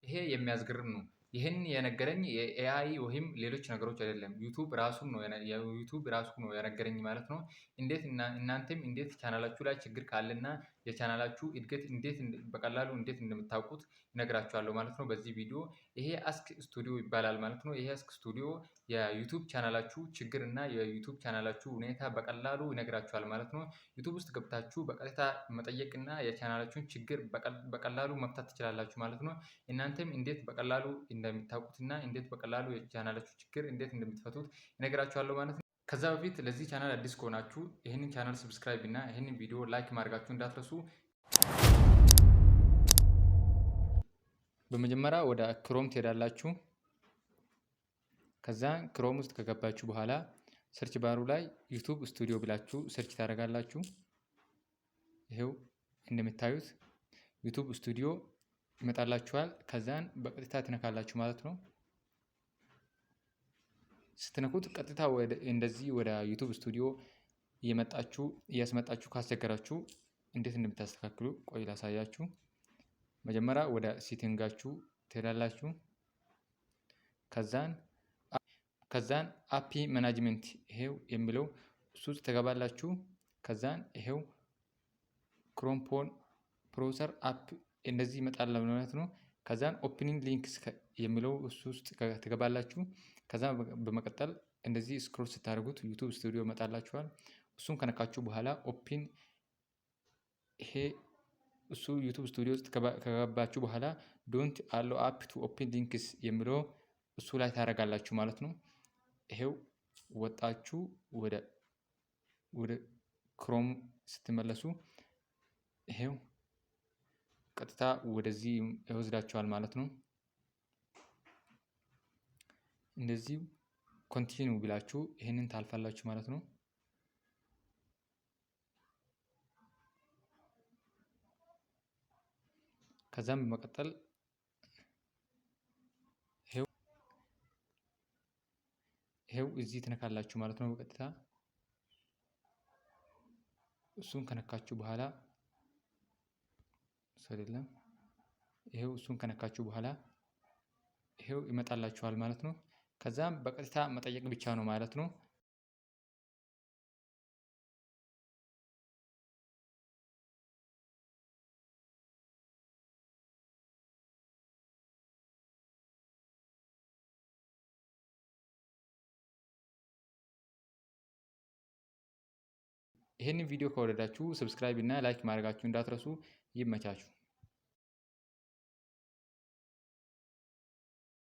ይሄ የሚያስገርም ነው። ይህን የነገረኝ የኤአይ ወይም ሌሎች ነገሮች አይደለም ዩቱብ ራሱን ነው ዩቱብ ራሱ ነው የነገረኝ ማለት ነው። እንዴት እናንተም እንዴት ቻናላችሁ ላይ ችግር ካለና የቻናላችሁ እድገት በቀላሉ እንዴት እንደምታውቁት እነግራችኋለሁ ማለት ነው በዚህ ቪዲዮ። ይሄ አስክ ስቱዲዮ ይባላል ማለት ነው። ይሄ አስክ ስቱዲዮ የዩቱብ ቻናላችሁ ችግር እና የዩቱብ ቻናላችሁ ሁኔታ በቀላሉ ይነግራችኋል ማለት ነው። ዩቱብ ውስጥ ገብታችሁ በቀጥታ መጠየቅና የቻናላችሁን ችግር በቀላሉ መፍታት ትችላላችሁ ማለት ነው። እናንተም እንዴት በቀላሉ እንደምታውቁትና እንዴት በቀላሉ የቻናላችሁ ችግር እንዴት እንደምትፈቱት እነግራችኋለሁ ማለት ነው። ከዛ በፊት ለዚህ ቻናል አዲስ ከሆናችሁ ይህንን ቻናል ሰብስክራይብ እና ይህንን ቪዲዮ ላይክ ማድረጋችሁ እንዳትረሱ። በመጀመሪያ ወደ ክሮም ትሄዳላችሁ። ከዛ ክሮም ውስጥ ከገባችሁ በኋላ ሰርች ባሩ ላይ ዩቱብ ስቱዲዮ ብላችሁ ሰርች ታደርጋላችሁ። ይሄው እንደምታዩት ዩቱብ ስቱዲዮ ይመጣላችኋል። ከዛን በቀጥታ ትነካላችሁ ማለት ነው። ስትነኩት ቀጥታ እንደዚህ ወደ ዩቱብ ስቱዲዮ እያስመጣችሁ ካስቸገራችሁ እንዴት እንደምታስተካክሉ ቆይ ላሳያችሁ። መጀመሪያ ወደ ሴቲንጋችሁ ትሄዳላችሁ። ከዛን አፒ ማናጅመንት ይሄው የሚለው እሱ ውስጥ ትገባላችሁ። ከዛን ይሄው ክሮምፖን ብራውዘር አፕ እንደዚህ ይመጣል ማለት ነው። ከዛን ኦፕኒንግ ሊንክስ የሚለው እሱ ውስጥ ትገባላችሁ። ከዛ በመቀጠል እንደዚህ ስክሮል ስታደርጉት ዩቱብ ስቱዲዮ ይመጣላችኋል። እሱን ከነካችሁ በኋላ ኦፕን ይሄ እሱ ዩቱብ ስቱዲዮ ውስጥ ከገባችሁ በኋላ ዶንት አሎ አፕ ቱ ኦፕን ሊንክስ የሚለው እሱ ላይ ታደርጋላችሁ ማለት ነው። ይሄው ወጣችሁ ወደ ክሮም ስትመለሱ ይሄው ቀጥታ ወደዚህ ይወስዳችኋል ማለት ነው። እንደዚህ ኮንቲኒው ብላችሁ ይሄንን ታልፋላችሁ ማለት ነው። ከዛም በመቀጠል ይሄው እዚህ ትነካላችሁ ማለት ነው በቀጥታ እሱን ከነካችሁ በኋላ አይደለም ይሄው እሱን ከነካችሁ በኋላ ይሄው ይመጣላችኋል ማለት ነው። ከዛም በቀጥታ መጠየቅ ብቻ ነው ማለት ነው። ይህንን ቪዲዮ ከወደዳችሁ ሰብስክራይብ እና ላይክ ማድረጋችሁ እንዳትረሱ። ይመቻችሁ።